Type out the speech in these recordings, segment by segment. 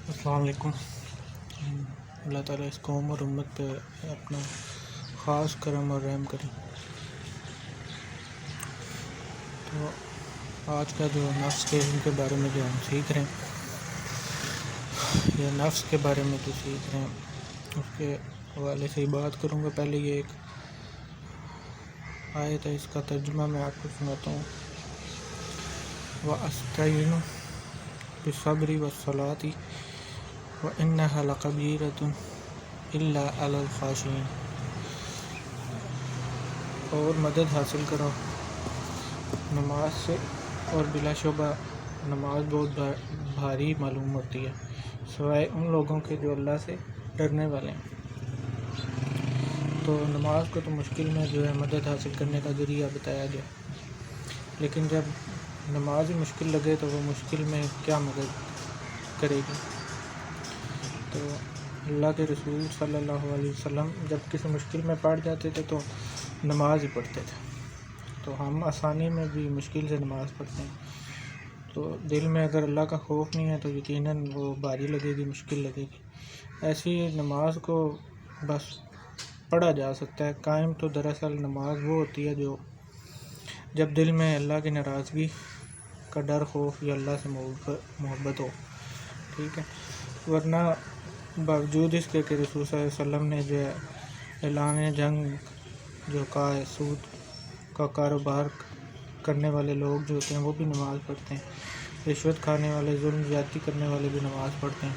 السلام علیکم۔ اللہ تعالیٰ اس قوم اور امت پہ اپنا خاص کرم اور رحم کریں۔ تو آج کا جو نفس کے علم کے بارے میں جو ہم سیکھ رہے ہیں یا نفس کے بارے میں جو سیکھ رہے ہیں اس کے حوالے سے ہی بات کروں گا۔ پہلے یہ ایک آیت ہے، اس کا ترجمہ میں آپ کو سناتا ہوں۔ وَأَسْتَعِينُ بِالصَّبْرِ وَالصَّلَاةِ وَإِنَّهَا لَكَبِيرَةٌ إِلَّا عَلَى الْخَاشِعِينَ۔ اور مدد حاصل کرو نماز سے، اور بلا شبہ نماز بہت بھاری معلوم ہوتی ہے سوائے ان لوگوں کے جو اللہ سے ڈرنے والے ہیں۔ تو نماز کو تو مشکل میں جو ہے مدد حاصل کرنے کا ذریعہ بتایا گیا، لیکن جب نماز ہی مشکل لگے تو وہ مشکل میں کیا مدد کرے گی؟ تو اللہ کے رسول صلی اللہ علیہ وسلم جب کسی مشکل میں پڑ جاتے تھے تو نماز ہی پڑھتے تھے۔ تو ہم آسانی میں بھی مشکل سے نماز پڑھتے ہیں، تو دل میں اگر اللہ کا خوف نہیں ہے تو یقیناً وہ بھاری لگے گی، مشکل لگے گی۔ ایسی نماز کو بس پڑھا جا سکتا ہے۔ قائم تو دراصل نماز وہ ہوتی ہے جو جب دل میں اللہ کی ناراضگی کا ڈر، خوف یا اللہ سے محبت ہو، ٹھیک ہے۔ ورنہ باوجود اس کے کہ رسول صلی اللہ علیہ وسلم نے جو ہے اعلان جنگ جو کہا ہے، سود کا کاروبار کرنے والے لوگ جو ہوتے ہیں وہ بھی نماز پڑھتے ہیں، رشوت کھانے والے، ظلم زیادتی کرنے والے بھی نماز پڑھتے ہیں۔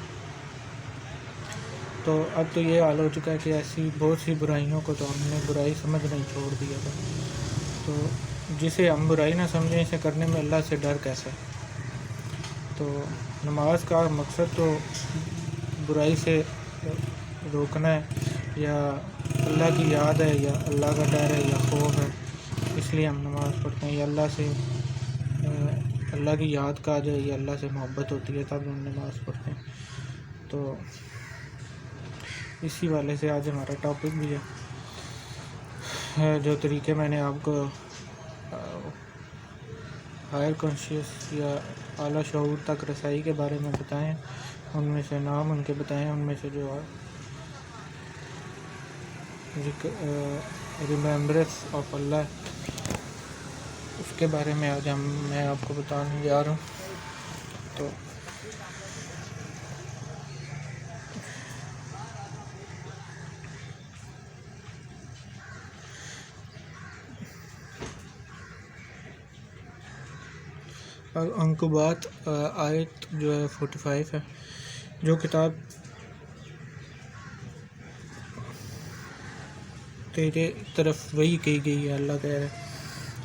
تو اب تو یہ حال ہو چکا ہے کہ ایسی بہت سی برائیوں کو تو ہم نے برائی سمجھنا ہی چھوڑ دیا تھا۔ تو جسے ہم برائی نہ سمجھیں، اسے کرنے میں اللہ سے ڈر کیسا ہے؟ تو نماز کا مقصد تو برائی سے روکنا ہے، یا اللہ کی یاد ہے، یا اللہ کا ڈر ہے، یا خوف ہے، اس لیے ہم نماز پڑھتے ہیں، یا اللہ سے اللہ کی یاد کا جائے، یا اللہ سے محبت ہوتی ہے تب ہم نماز پڑھتے ہیں۔ تو اسی والے سے آج ہمارا ٹاپک بھی ہے، جو طریقے میں نے آپ کو ہائر کانشیس یا اعلیٰ شعور تک رسائی کے بارے میں بتائیں، ان میں سے نام ان کے بتائیں، ان میں سے جو ہے ریممبرنس آف اللہ، اس کے بارے میں آج میں آپ کو بتانے جا رہا ہوں۔ تو عنکبوت آیت جو ہے 45 ہے، جو کتاب تیرے طرف وہی کہی گئی ہے، اللہ کہہ رہے ہیں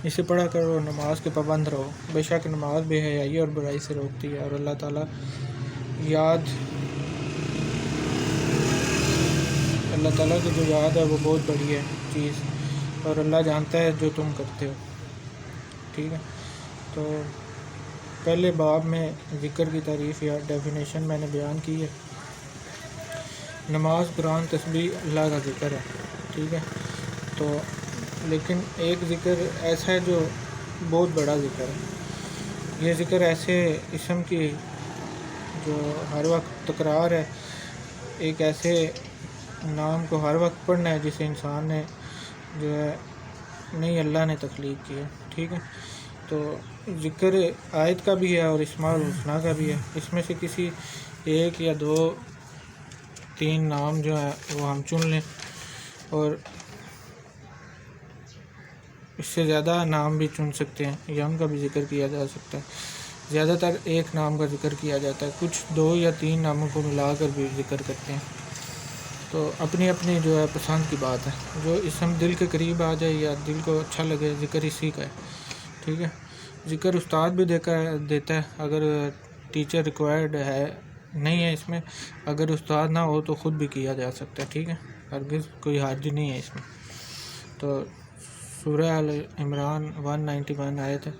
اسے پڑھا کرو اور نماز کے پابند رہو، بے شک نماز بے حیائی اور برائی سے روکتی ہے، اور اللہ تعالیٰ کی جو یاد ہے وہ بہت بڑی ہے چیز، اور اللہ جانتا ہے جو تم کرتے ہو، ٹھیک ہے۔ تو پہلے باب میں ذکر کی تعریف یا ڈیفینیشن میں نے بیان کی ہے۔ نماز، قرآن، تسبیح اللہ کا ذکر ہے، ٹھیک ہے۔ تو لیکن ایک ذکر ایسا ہے جو بہت بڑا ذکر ہے۔ یہ ذکر ایسے اسم کی جو ہر وقت تکرار ہے، ایک ایسے نام کو ہر وقت پڑھنا ہے جسے انسان نے جو ہے نہیں، اللہ نے تخلیق کی ہے، ٹھیک ہے۔ تو ذکر آیت کا بھی ہے اور اسماء الحسنیٰ کا بھی ہے، اس میں سے کسی ایک یا دو تین نام جو ہے وہ ہم چن لیں، اور اس سے زیادہ نام بھی چن سکتے ہیں یا ان کا بھی ذکر کیا جا سکتا ہے۔ زیادہ تر ایک نام کا ذکر کیا جاتا ہے، کچھ دو یا تین ناموں کو ملا کر بھی ذکر کرتے ہیں۔ تو اپنی اپنی جو ہے پسند کی بات ہے، جو اسم دل کے قریب آ جائے یا دل کو اچھا لگے، ذکر اسی کا ہے، ٹھیک ہے۔ ذکر استاد بھی دیتا ہے، اگر ٹیچر ریکوائرڈ ہے نہیں ہے اس میں، اگر استاد نہ ہو تو خود بھی کیا جا سکتا ہے، ٹھیک ہے، ہرگز کوئی حرج نہیں ہے اس میں۔ تو سورہ آل عمران 191 آیت ہے،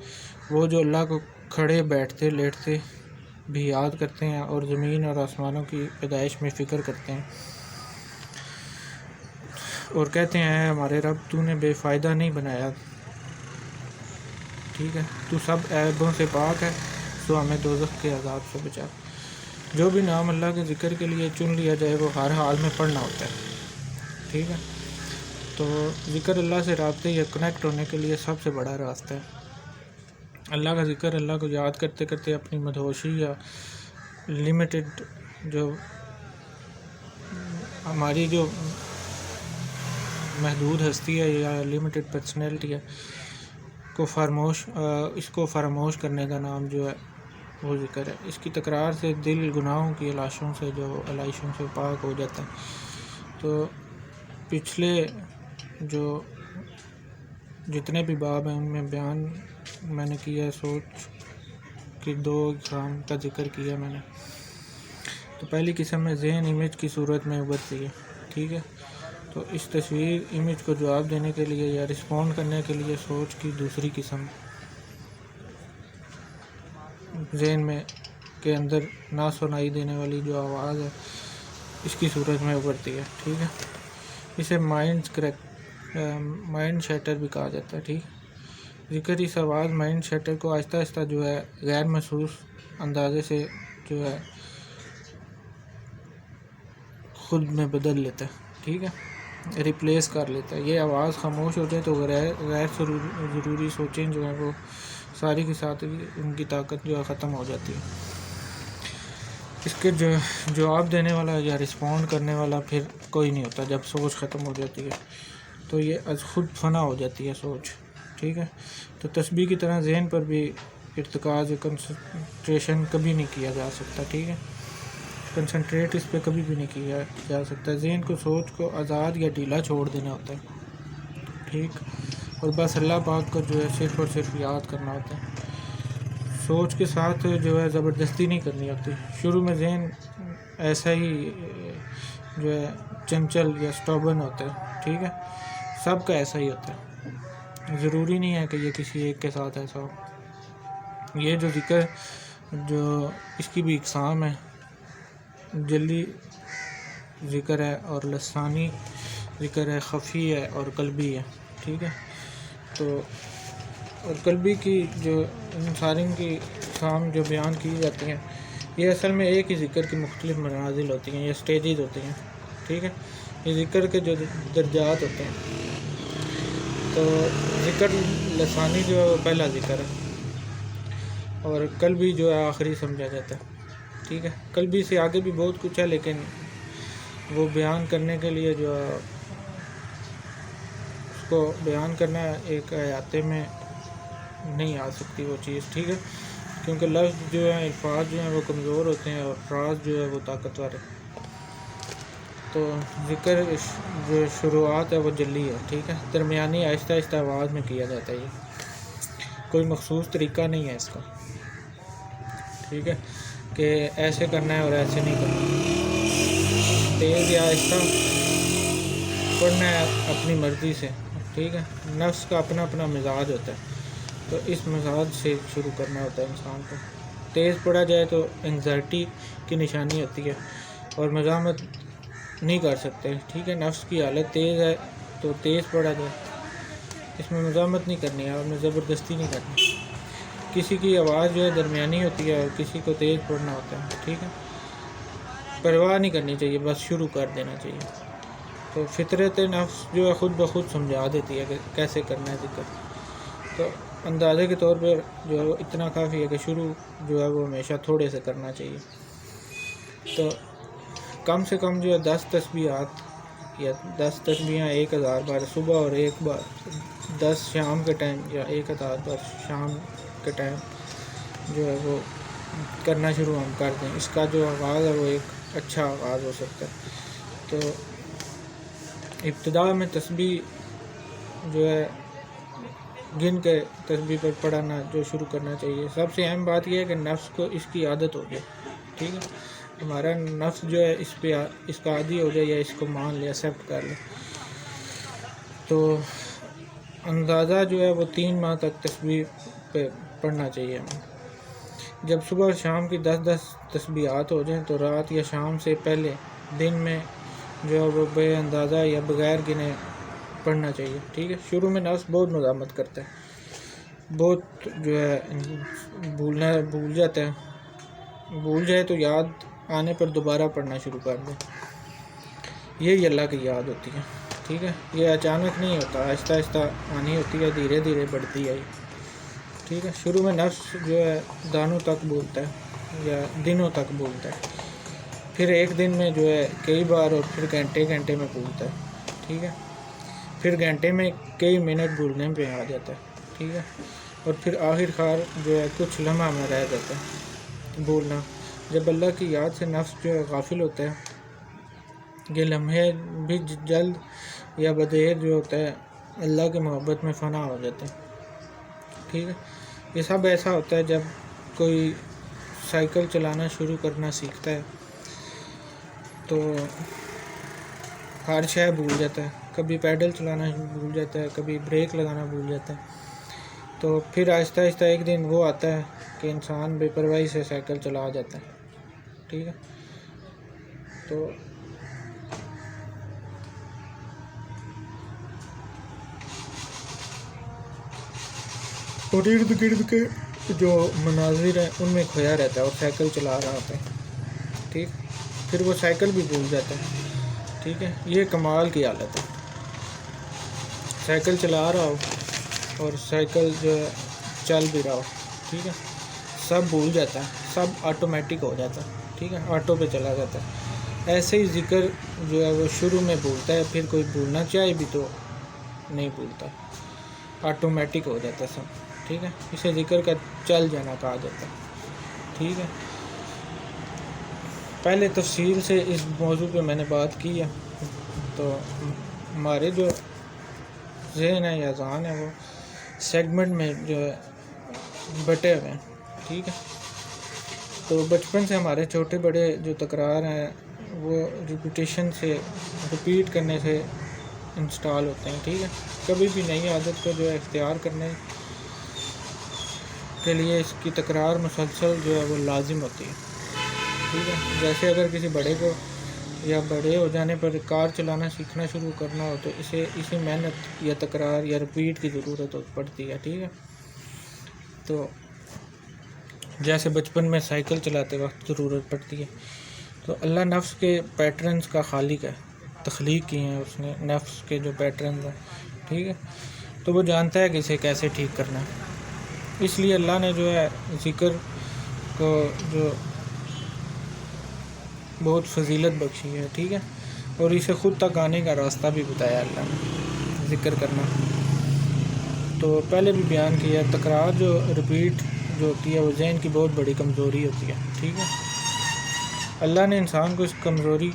وہ جو اللہ کو کھڑے، بیٹھتے، لیٹتے بھی یاد کرتے ہیں اور زمین اور آسمانوں کی پیدائش میں فکر کرتے ہیں، اور کہتے ہیں اے ہمارے رب، تو نے بے فائدہ نہیں بنایا، ٹھیک ہے، تو سب عیبوں سے پاک ہے، تو ہمیں دوزخ کے عذاب سے بچا۔ جو بھی نام اللہ کے ذکر کے لیے چن لیا جائے وہ ہر حال میں پڑھنا ہوتا ہے، ٹھیک ہے۔ تو ذکر اللہ سے رابطے یا کنیکٹ ہونے کے لیے سب سے بڑا راستہ ہے اللہ کا ذکر۔ اللہ کو یاد کرتے کرتے اپنی مدہوشی یا لمیٹڈ جو ہماری جو محدود ہستی ہے یا لمیٹڈ پرسنالٹی ہے اس کو فراموش کرنے کا نام جو ہے وہ ذکر ہے۔ اس کی تکرار سے دل گناہوں کی علائشوں سے پاک ہو جاتا ہے۔ تو پچھلے جو جتنے بھی باب ہیں ان میں بیان میں نے کیا ہے، سوچ کی 2 اقسام کا ذکر کیا میں نے۔ تو پہلی قسم میں ذہن امیج کی صورت میں ابھرتی ہے، ٹھیک ہے۔ تو اس تصویر امیج کو جواب دینے کے لیے یا رسپونڈ کرنے کے لیے سوچ کی دوسری قسم ذہن میں کے اندر نہ سنائی دینے والی جو آواز ہے اس کی صورت میں ابھرتی ہے، ٹھیک ہے۔ اسے مائنڈ شیٹر بھی کہا جاتا ہے، ٹھیک ہے۔ ذکر اس آواز مائنڈ شیٹر کو آہستہ آہستہ جو ہے غیر محسوس اندازے سے جو ہے خود میں بدل لیتا ہے، ٹھیک ہے، ریپلیس کر لیتا ہے۔ یہ آواز خاموش ہو جائے تو غیر ضروری سوچیں جو ہیں وہ ساری کی ساتھ ان کی طاقت جو ہے ختم ہو جاتی ہے۔ اس کے جواب دینے والا یا رسپونڈ کرنے والا پھر کوئی نہیں ہوتا جب سوچ ختم ہو جاتی ہے، تو یہ از خود فنا ہو جاتی ہے سوچ، ٹھیک ہے۔ تو تسبیح کی طرح ذہن پر بھی ارتکاز یا کنسنٹریشن کبھی نہیں کیا جا سکتا، ٹھیک ہے۔ کنسنٹریٹ اس پہ کبھی بھی نہیں کیا جا سکتا۔ ذہن کو سوچ کو آزاد یا ڈھیلا چھوڑ دینا ہوتا ہے، ٹھیک، اور بس اللہ پاک کو جو ہے صرف اور صرف یاد کرنا ہوتا ہے۔ سوچ کے ساتھ جو ہے زبردستی نہیں کرنی ہوتی۔ شروع میں ذہن ایسا ہی جو ہے چنچل یا سٹوبن ہوتا ہے، ٹھیک ہے، سب کا ایسا ہی ہوتا ہے، ضروری نہیں ہے کہ یہ کسی ایک کے ساتھ ایسا ہو۔ یہ جو ذکر جو اس کی بھی اقسام ہے، جلی ذکر ہے اور لسانی ذکر ہے، خفی ہے اور قلبی ہے، ٹھیک ہے۔ تو اور قلبی کی جو سارن کی اقسام جو بیان کی جاتی ہیں یہ اصل میں ایک ہی ذکر کی مختلف منازل ہوتی ہیں یا سٹیجز ہوتی ہیں، ٹھیک ہے۔ یہ ذکر کے جو درجات ہوتے ہیں، تو ذکر لسانی جو ہے وہ پہلا ذکر ہے اور قلبی جو ہے آخری سمجھا جاتا ہے، ٹھیک ہے۔ قلبی سے آگے بھی بہت کچھ ہے لیکن وہ بیان کرنے کے لیے جو ہے اس کو بیان کرنا ایک احاطے میں نہیں آ سکتی وہ چیز، ٹھیک ہے، کیونکہ لفظ جو ہیں الفاظ جو ہیں وہ کمزور ہوتے ہیں اور راز جو ہے وہ طاقتور ہے۔ تو ذکر جو شروعات ہے وہ جلی ہے، ٹھیک ہے، درمیانی آہستہ آہستہ آواز میں کیا جاتا ہے۔ یہ کوئی مخصوص طریقہ نہیں ہے اس کا، ٹھیک ہے، کہ ایسے کرنا ہے اور ایسے نہیں کرنا، تیز یا آہستہ پڑھنا ہے اپنی مرضی سے، ٹھیک ہے۔ نفس کا اپنا اپنا مزاج ہوتا ہے، تو اس مزاج سے شروع کرنا ہوتا ہے انسان کو۔ تیز پڑھا جائے تو انگزائٹی کی نشانی ہوتی ہے اور مزاحمت نہیں کر سکتے، ٹھیک ہے۔ نفس کی حالت تیز ہے تو تیز پڑھا جائے، اس میں مزاحمت نہیں کرنی ہے اور میں زبردستی نہیں کرنی۔ کسی کی آواز جو ہے درمیانی ہوتی ہے اور کسی کو تیز پڑھنا ہوتا ہے، ٹھیک ہے۔ پرواہ نہیں کرنی چاہیے، بس شروع کر دینا چاہیے۔ تو فطرت نفس جو ہے خود بخود سمجھا دیتی ہے کہ کیسے کرنا ہے ذکر۔ تو اندازے کے طور پر جو ہے وہ اتنا کافی ہے کہ شروع جو ہے وہ ہمیشہ تھوڑے سے کرنا چاہیے۔ تو کم سے کم جو ہے 10 تسبیحات یا 10 تسبیحاں 1000 بار صبح اور 1 بار 10 شام کے ٹائم یا 1000 بار شام کے ٹائم جو ہے وہ کرنا شروع ہم کر دیں۔ اس کا جو آغاز ہے وہ ایک اچھا آغاز ہو سکتا ہے۔ تو ابتدا میں تسبیح جو ہے گن کے تسبیح پر پڑھنا جو شروع کرنا چاہیے۔ سب سے اہم بات یہ ہے کہ نفس کو اس کی عادت ہو جائے، ٹھیک ہے، ہمارا نفس جو ہے اس کا عادی ہو جائے یا اس کو مان لے، ایکسیپٹ کر لے۔ تو اندازہ جو ہے وہ 3 ماہ تک تسبیح پہ پڑھنا چاہیے ہمیں۔ جب صبح اور شام کی 10 تسبیحات ہو جائیں تو رات یا شام سے پہلے دن میں جو ہے وہ بے اندازہ یا بغیر گنے پڑھنا چاہیے، ٹھیک ہے۔ شروع میں نفس بہت مزاحمت کرتا ہے، بہت جو ہے بھول جاتا ہے، بھول جائے تو یاد آنے پر دوبارہ پڑھنا شروع کر دیں. یہی اللہ کی یاد ہوتی ہے. ٹھیک ہے، یہ اچانک نہیں ہوتا، آہستہ آہستہ آنی ہوتی ہے، دھیرے دھیرے بڑھتی ہے. ٹھیک ہے، شروع میں نفس جو ہے دانوں تک بولتا ہے یا دنوں تک بولتا ہے، پھر ایک دن میں جو ہے کئی بار، اور پھر گھنٹے گھنٹے میں بولتا ہے. ٹھیک ہے، پھر گھنٹے میں کئی منٹ بولنے پہ آ جاتا ہے. ٹھیک ہے، اور پھر آخر کار جو ہے کچھ لمحہ میں رہ جاتا ہے بولنا. جب اللہ کی یاد سے نفس جو ہے غافل ہوتا ہے، یہ لمحے بھی جلد یا بدیر جو ہوتا ہے اللہ کی محبت میں فنا ہو جاتے ہیں. ٹھیک ہے، یہ سب ایسا ہوتا ہے جب کوئی سائیکل چلانا شروع کرنا سیکھتا ہے تو ہر شے بھول جاتا ہے. کبھی پیڈل چلانا بھول جاتا ہے، کبھی بریک لگانا بھول جاتا ہے. تو پھر آہستہ آہستہ ایک دن وہ آتا ہے کہ انسان بے پرواہی سے سائیکل چلا جاتا ہے. ٹھیک ہے، تو اور ارد گرد کے جو مناظر ہیں ان میں کھویا رہتا ہے اور سائیکل چلا رہا ہوتا ہے. ٹھیک، پھر وہ سائیکل بھی بھول جاتا ہے. ٹھیک ہے، یہ کمال کی حالت ہے. سائیکل چلا رہا ہو اور سائیکل جو ہے چل بھی رہا ہو. ٹھیک ہے، سب بھول جاتا ہے، سب آٹومیٹک ہو جاتا ہے. ٹھیک ہے، آٹو پہ چلا جاتا ہے. ایسے ہی ذکر جو ہے وہ شروع میں بھولتا ہے، پھر کوئی بھولنا چاہے بھی تو نہیں بھولتا، آٹومیٹک ہو جاتا ہے سب. ٹھیک ہے، اسے ذکر کا چل جانا کہا جاتا ہے. ٹھیک ہے، پہلے تفصیل سے اس موضوع پہ میں نے بات کی ہے. تو ہمارے جو ذہن ہے یا ذہان ہے وہ سیگمنٹ میں جو ہے بٹے ہوئے ہیں. ٹھیک ہے، تو بچپن سے ہمارے چھوٹے بڑے جو تکرار ہیں وہ ریپیٹیشن سے، رپیٹ کرنے سے انسٹال ہوتے ہیں. ٹھیک ہے، کبھی بھی نئی عادت کو جو ہے اختیار کرنے کے لیے اس کی تکرار مسلسل جو ہے وہ لازم ہوتی ہے. ٹھیک ہے، جیسے اگر کسی بڑے کو یا بڑے ہو جانے پر کار چلانا سیکھنا شروع کرنا ہو تو اسے اسی محنت یا تکرار یا رپیٹ کی ضرورت پڑتی ہے. ٹھیک ہے، تو جیسے بچپن میں سائیکل چلاتے وقت ضرورت پڑتی ہے. تو اللہ نفس کے پیٹرنز کا خالق ہے، تخلیق کی ہیں اس نے نفس کے جو پیٹرنز ہیں. ٹھیک ہے، تو وہ جانتا ہے کہ اسے کیسے ٹھیک کرنا ہے. اس لیے اللہ نے جو ہے ذکر کو جو بہت فضیلت بخشی ہے. ٹھیک ہے، اور اسے خود تک آنے کا راستہ بھی بتایا اللہ نے، ذکر کرنا. تو پہلے بھی بیان کیا، تکرار جو رپیٹ جو ہوتی ہے وہ ذہن کی بہت بڑی کمزوری ہوتی ہے. ٹھیک ہے، اللہ نے انسان کو اس کمزوری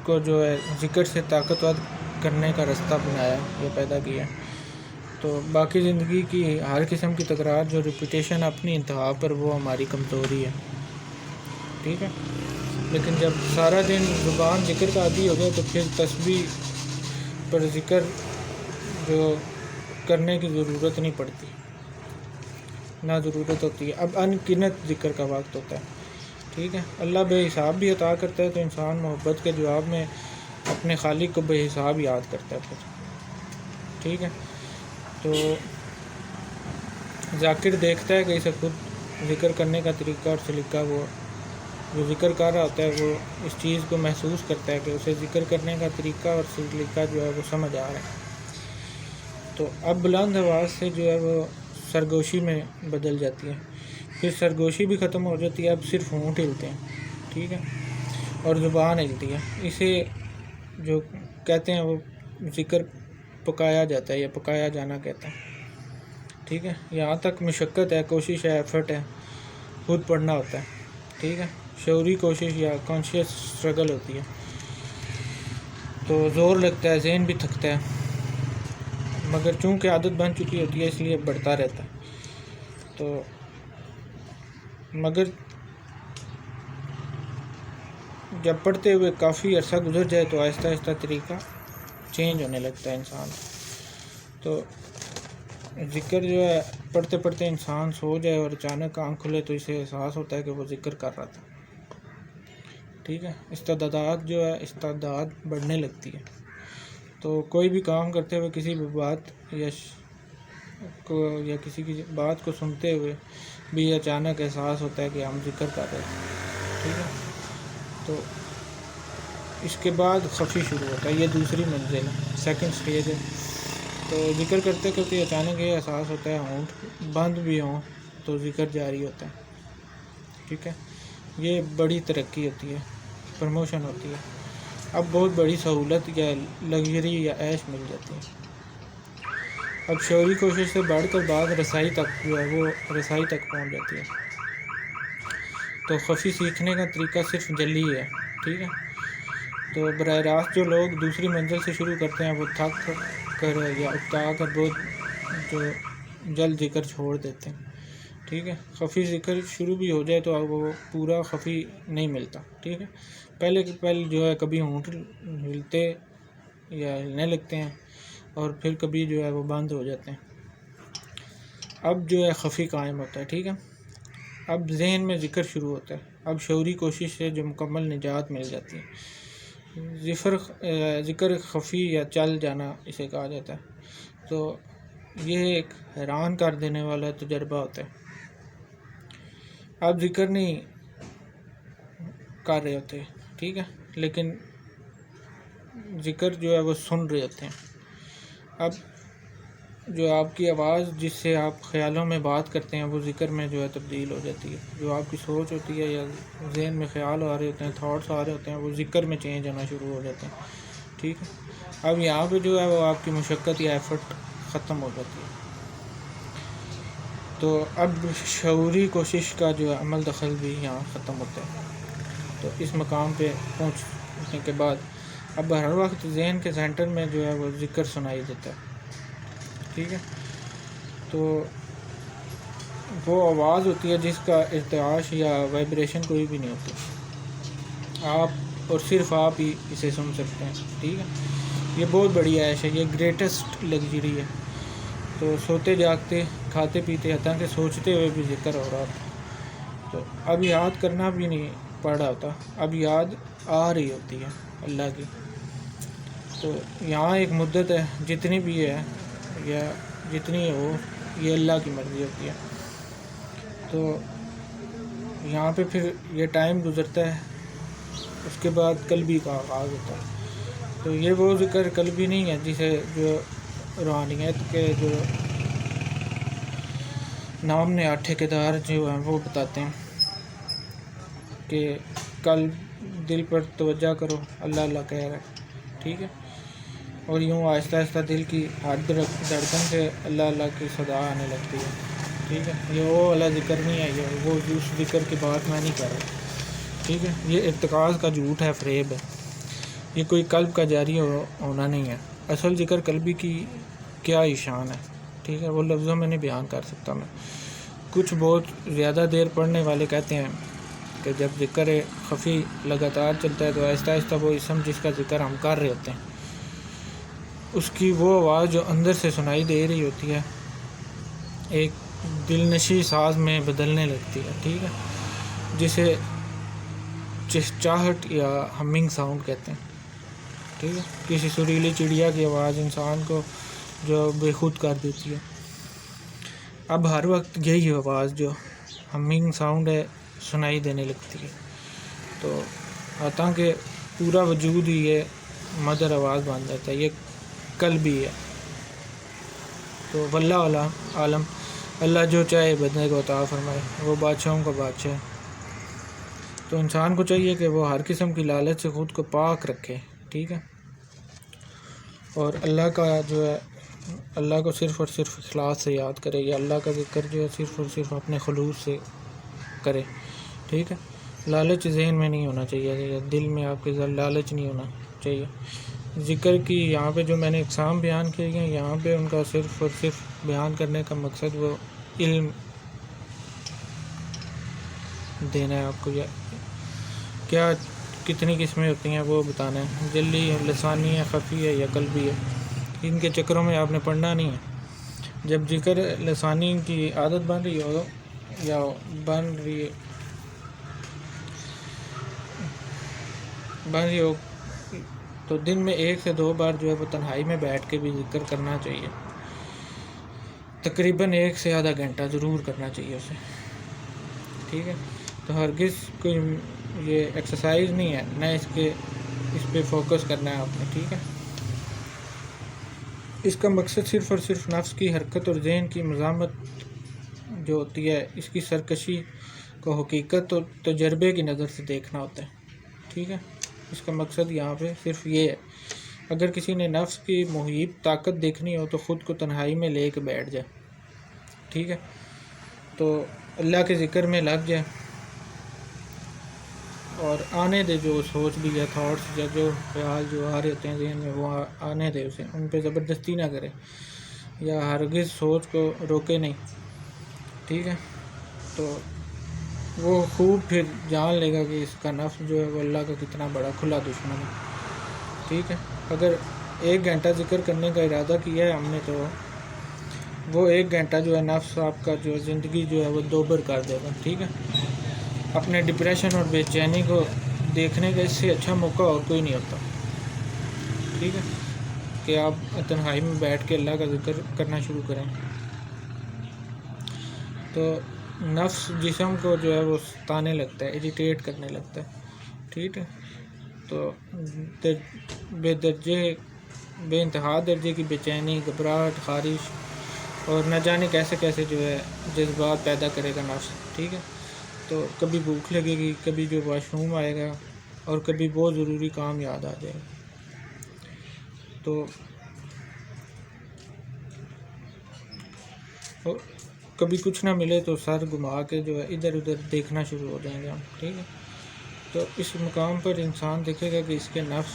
کو جو ہے ذکر سے طاقتور کرنے کا رستہ بنایا یا پیدا کیا. تو باقی زندگی کی ہر قسم کی تکرار جو ریپیٹیشن اپنی انتہا پر وہ ہماری کمزوری ہے. ٹھیک ہے، لیکن جب سارا دن زبان ذکر کا عادی ہو جائے تو پھر تسبیح پر ذکر جو کرنے کی ضرورت نہیں پڑتی، نہ ضرورت ہوتی ہے. اب ان گنت ذکر کا وقت ہوتا ہے. ٹھیک ہے، اللہ بے حساب بھی عطا کرتا ہے تو انسان محبت کے جواب میں اپنے خالق کو بے حساب یاد کرتا ہے پھر. ٹھیک ہے، تو ذاکر دیکھتا ہے کہ اسے خود ذکر کرنے کا طریقہ اور سلیقہ، وہ جو ذکر کر رہا ہوتا ہے وہ اس چیز کو محسوس کرتا ہے کہ اسے ذکر کرنے کا طریقہ اور سلیقہ جو ہے وہ سمجھ آ رہا ہے. تو اب بلند آواز سے جو ہے وہ سرگوشی میں بدل جاتی ہے. پھر سرگوشی بھی ختم ہو جاتی ہے، اب صرف ہونٹ ہلتے ہیں. ٹھیک ہے، اور زبان ہلتی ہے. اسے جو کہتے ہیں وہ ذکر پکایا جاتا ہے یا پکایا جانا کہتے ہیں. ٹھیک ہے، یہاں تک مشقت ہے، کوشش ہے، ایفرٹ ہے، خود پڑھنا ہوتا ہے. ٹھیک ہے، شعوری کوشش یا کانشیس اسٹرگل ہوتی ہے، تو زور لگتا ہے، ذہن بھی تھکتا ہے، مگر چونکہ عادت بن چکی ہوتی ہے اس لیے بڑھتا رہتا ہے. تو مگر جب پڑھتے ہوئے کافی عرصہ گزر جائے تو آہستہ آہستہ طریقہ چینج ہونے لگتا ہے انسان. تو ذکر جو ہے پڑھتے پڑھتے انسان سو جائے اور اچانک آنکھ کھلے تو اسے احساس ہوتا ہے کہ وہ ذکر کر رہا تھا. ٹھیک ہے، استعداد بڑھنے لگتی ہے. تو کوئی بھی کام کرتے ہوئے کسی بھی بات یا کسی کی بات کو سنتے ہوئے بھی اچانک احساس ہوتا ہے کہ ہم ذکر کر رہے ہیں. ٹھیک ہے، تو اس کے بعد خفی شروع ہوتا ہے. یہ دوسری منزل ہے، سیکنڈ سٹیج ہے. تو ذکر کرتے کرتے اچانک یہ احساس ہوتا ہے ہونٹ بند بھی ہوں تو ذکر جاری ہوتا ہے. ٹھیک ہے، یہ بڑی ترقی ہوتی ہے، پروموشن ہوتی ہے. اب بہت بڑی سہولت یا لگژری یا عیش مل جاتی ہے. اب شعوری کوشش سے بڑھ کر بعد رسائی تک جو ہے وہ رسائی تک پہنچ جاتی ہے. تو خفی سیکھنے کا طریقہ صرف جلی ہے. ٹھیک ہے، تو براہ راست جو لوگ دوسری منزل سے شروع کرتے ہیں وہ تھک کر یا اکتا کر بہت جو جلد ذکر چھوڑ دیتے ہیں. ٹھیک ہے، خفی ذکر شروع بھی ہو جائے تو اب وہ پورا خفی نہیں ملتا. ٹھیک ہے، پہلے جو ہے کبھی ہونٹ ہلتے یا ہلنے لگتے ہیں اور پھر کبھی جو ہے وہ بند ہو جاتے ہیں. اب جو ہے خفی قائم ہوتا ہے. ٹھیک ہے، اب ذہن میں ذکر شروع ہوتا ہے. اب شعوری کوشش سے جو مکمل نجات مل جاتی ہے. ذکر خفی یا چل جانا اسے کہا جاتا ہے. تو یہ ایک حیران کر دینے والا تجربہ ہوتا ہے. آپ ذکر نہیں کر رہے ہوتے، ٹھیک ہے، لیکن ذکر جو ہے وہ سن رہے ہوتے ہیں. اب جو آپ کی آواز جس سے آپ خیالوں میں بات کرتے ہیں وہ ذکر میں جو ہے تبدیل ہو جاتی ہے. جو آپ کی سوچ ہوتی ہے یا ذہن میں خیال آ رہے ہوتے ہیں، تھاٹس آ رہے ہوتے ہیں، وہ ذکر میں چینج ہونا شروع ہو جاتے ہیں. ٹھیک ہے، اب یہاں پہ جو ہے وہ آپ کی مشقت یا ایفرٹ ختم ہو جاتی ہے. تو اب شعوری کوشش کا جو ہے عمل دخل بھی یہاں ختم ہوتا ہے. تو اس مقام پہ پہنچنے کے بعد اب ہر وقت ذہن کے سینٹر میں جو ہے وہ ذکر سنائی دیتا ہے. ٹھیک ہے، تو وہ آواز ہوتی ہے جس کا ارتعاش یا وائبریشن کوئی بھی نہیں ہوتی. آپ اور صرف آپ ہی اسے سن سکتے ہیں. ٹھیک ہے، یہ بہت بڑی عیش ہے، یہ گریٹسٹ لگژری ہے. تو سوتے جاگتے، کھاتے پیتے، حتیٰ کہ سوچتے ہوئے بھی ذکر ہو رہا تھا. تو اب یاد کرنا بھی نہیں پڑ رہا ہوتا، اب یاد آ رہی ہوتی ہے اللہ کی. تو یہاں ایک مدت ہے، جتنی بھی ہے یا جتنی ہو، یہ اللہ کی مرضی ہوتی ہے. تو یہاں پہ پھر یہ ٹائم گزرتا ہے، اس کے بعد قلبی کا آغاز ہوتا ہے. تو یہ وہ ذکر قلبی نہیں ہے جسے جو روحانیت کے جو نام نے ٹھیکیدار جو ہیں وہ بتاتے ہیں کہ قلب دل پر توجہ کرو، اللہ اللہ کہہ رہا ہے. ٹھیک ہے، اور یوں آہستہ آہستہ دل کی ہر دھڑکن سے اللہ اللہ کی صدا آنے لگتی ہے. ٹھیک ہے، یہ وہ والا ذکر نہیں ہے، یہ وہ اس ذکر کی بات میں نہیں کر رہا. ٹھیک ہے، یہ ارتکاز کا جھوٹ ہے، فریب ہے. یہ کوئی قلب کا جاری ہونا نہیں ہے. اصل ذکر قلبی کی کیا ہی شان ہے. ٹھیک ہے، وہ لفظوں میں نہیں بیان کر سکتا میں. کچھ بہت زیادہ دیر پڑھنے والے کہتے ہیں کہ جب ذکر خفی لگاتار چلتا ہے تو آہستہ آہستہ وہ اسم جس کا ذکر ہم کر رہے ہوتے ہیں اس کی وہ آواز جو اندر سے سنائی دے رہی ہوتی ہے ایک دلنشی ساز میں بدلنے لگتی ہے. ٹھیک ہے، جسے چہچہٹ یا ہمنگ ساؤنڈ کہتے ہیں. ٹھیک ہے، کسی سریلی چڑیا کی آواز انسان کو جو بے خود کر دیتی ہے. اب ہر وقت یہی آواز جو ہمنگ ساؤنڈ ہے سنائی دینے لگتی ہے. تو حتیٰ کہ پورا وجود ہی یہ مدر آواز بن جاتا ہے، یہ قلبی ہے. تو واللہ عالم، اللہ جو چاہے بندے کو عطا فرمائے، وہ بادشاہوں کا بادشاہ ہے. تو انسان کو چاہیے کہ وہ ہر قسم کی لالچ سے خود کو پاک رکھے. ٹھیک ہے، اور اللہ کا جو ہے اللہ کو صرف اور صرف اخلاص سے یاد کرے، یا اللہ کا ذکر جو ہے صرف اور صرف اپنے خلوص سے کرے. ٹھیک ہے، لالچ ذہن میں نہیں ہونا چاہیے، دل میں آپ کے لالچ نہیں ہونا چاہیے. ذکر کی یہاں پہ جو میں نے اقسام بیان کی ہیں، یہاں پہ ان کا صرف اور صرف بیان کرنے کا مقصد وہ علم دینا ہے آپ کو. یا کیا کتنی قسمیں ہوتی ہیں وہ بتانا ہے، جلی ہے، لسانی ہے، خفی ہے یا قلبی ہے. ان کے چکروں میں آپ نے پڑھنا نہیں ہے. جب ذکر لسانی کی عادت بن رہی ہو یا بن رہی ہو تو دن میں 1 سے 2 بار جو ہے وہ تنہائی میں بیٹھ کے بھی ذکر کرنا چاہیے. تقریباً 1 سے آدھا گھنٹہ ضرور کرنا چاہیے اسے. ٹھیک ہے، تو ہرگز کوئی یہ ایکسرسائز نہیں ہے، نہ اس پہ فوکس کرنا ہے آپ نے، ٹھیک ہے۔ اس کا مقصد صرف اور صرف نفس کی حرکت اور ذہن کی مزاحمت جو ہوتی ہے، اس کی سرکشی کو حقیقت اور تجربے کی نظر سے دیکھنا ہوتا ہے، ٹھیک ہے۔ اس کا مقصد یہاں پہ صرف یہ ہے، اگر کسی نے نفس کی محیط طاقت دیکھنی ہو تو خود کو تنہائی میں لے کے بیٹھ جائے، ٹھیک ہے، تو اللہ کے ذکر میں لگ جائے اور آنے دے جو سوچ بھی ہے، تھاٹس یا جو خیال جو آ رہے ہوتے ہیں ذہن میں، وہ آنے دے اسے، ان پہ زبردستی نہ کرے یا ہرگز سوچ کو روکے نہیں، ٹھیک ہے۔ تو وہ خوب پھر جان لے گا کہ اس کا نفس جو ہے وہ اللہ کا کتنا بڑا کھلا دشمن ہے، ٹھیک ہے۔ اگر 1 گھنٹہ ذکر کرنے کا ارادہ کیا ہے ہم نے، تو وہ 1 گھنٹہ جو ہے نفس آپ کا جو زندگی جو ہے وہ دوبر کر دے گا، ٹھیک ہے۔ اپنے ڈپریشن اور بے چینی کو دیکھنے کا اس سے اچھا موقع اور کوئی نہیں ہوتا، ٹھیک ہے، کہ آپ تنہائی میں بیٹھ کے اللہ کا ذکر کرنا شروع کریں۔ تو نفس جسم کو جو ہے وہ ستانے لگتا ہے، اریٹیٹ کرنے لگتا ہے، ٹھیک ہے۔ تو بے انتہا درجے کی بے چینی، گھبراہٹ، خارش اور نہ جانے کیسے کیسے جو ہے جذبات پیدا کرے گا نفس، ٹھیک ہے۔ تو کبھی بھوک لگے گی، کبھی جو واش روم آئے گا، اور کبھی بہت ضروری کام یاد آ جائے گا۔ تو کبھی کچھ نہ ملے تو سر گھما کے جو ہے ادھر ادھر دیکھنا شروع ہو جائیں گے ہم، ٹھیک ہے۔ تو اس مقام پر انسان دیکھے گا کہ اس کے نفس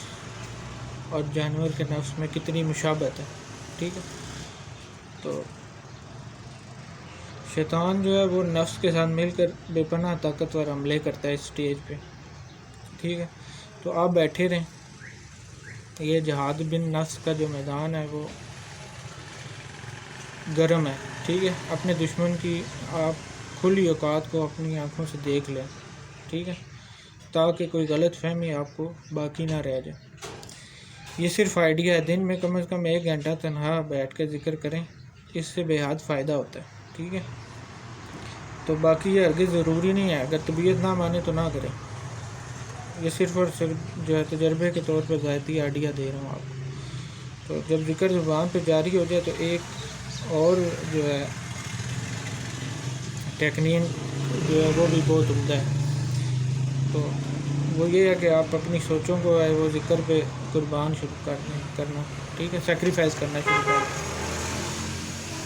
اور جانور کے نفس میں کتنی مشابہت ہے، ٹھیک ہے۔ تو شیطان جو ہے وہ نفس کے ساتھ مل کر بے پناہ طاقتور حملے کرتا ہے اس سٹیج پہ، ٹھیک ہے۔ تو آپ بیٹھے رہیں، یہ جہاد بن نفس کا جو میدان ہے وہ گرم ہے، ٹھیک ہے۔ اپنے دشمن کی آپ کھلی اوقات کو اپنی آنکھوں سے دیکھ لیں، ٹھیک ہے، تاکہ کوئی غلط فہمی آپ کو باقی نہ رہ جائے۔ یہ صرف آئیڈیا ہے، دن میں کم از کم 1 گھنٹہ تنہا بیٹھ کے ذکر کریں، اس سے بے حد فائدہ ہوتا ہے، ٹھیک ہے۔ تو باقی یہ ہرگز ضروری نہیں ہے، اگر طبیعت نہ مانے تو نہ کریں، یہ صرف اور صرف جو ہے تجربے کے طور پر ذاتی آئیڈیا دے رہا ہوں آپ کو۔ تو جب ذکر زبان پہ جاری ہو جائے تو ایک اور جو ہے ٹیکنین جو ہے وہ بھی بہت عمدہ ہے، تو وہ یہ ہے کہ آپ اپنی سوچوں کو ہے وہ ذکر پہ قربان شروع کرنا، ٹھیک ہے، سیکریفائز کرنا شروع کرنا۔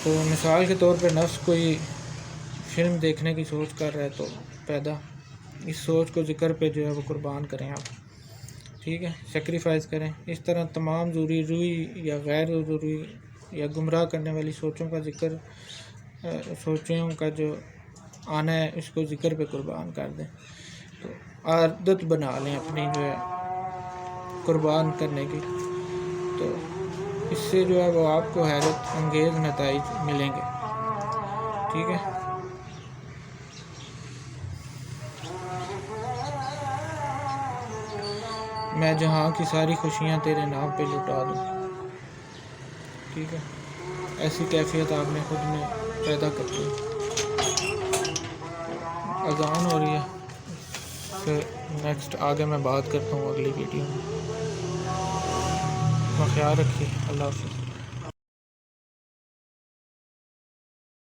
تو مثال کے طور پہ نفس کوئی فلم دیکھنے کی سوچ کر رہا ہے تو پیدا اس سوچ کو ذکر پہ جو ہے وہ قربان کریں آپ، ٹھیک ہے، سیکریفائز کریں۔ اس طرح تمام ضروری یا غیر ضروری یا گمراہ کرنے والی سوچوں کا جو آنا ہے اس کو ذکر پہ قربان کر دیں۔ تو عادت بنا لیں اپنی جو ہے قربان کرنے کی، تو اس سے جو ہے وہ آپ کو حیرت انگیز نتائج ملیں گے، ٹھیک ہے۔ میں جہاں کی ساری خوشیاں تیرے نام پہ لٹا دوں، ٹھیک ہے، ایسی کیفیت آپ نے خود میں پیدا کر دی۔ اذان ہو رہی ہے، پھر نیکسٹ آگے میں بات کرتا ہوں اگلی ویڈیو میں۔ خیال رکھیے، اللہ حافظ۔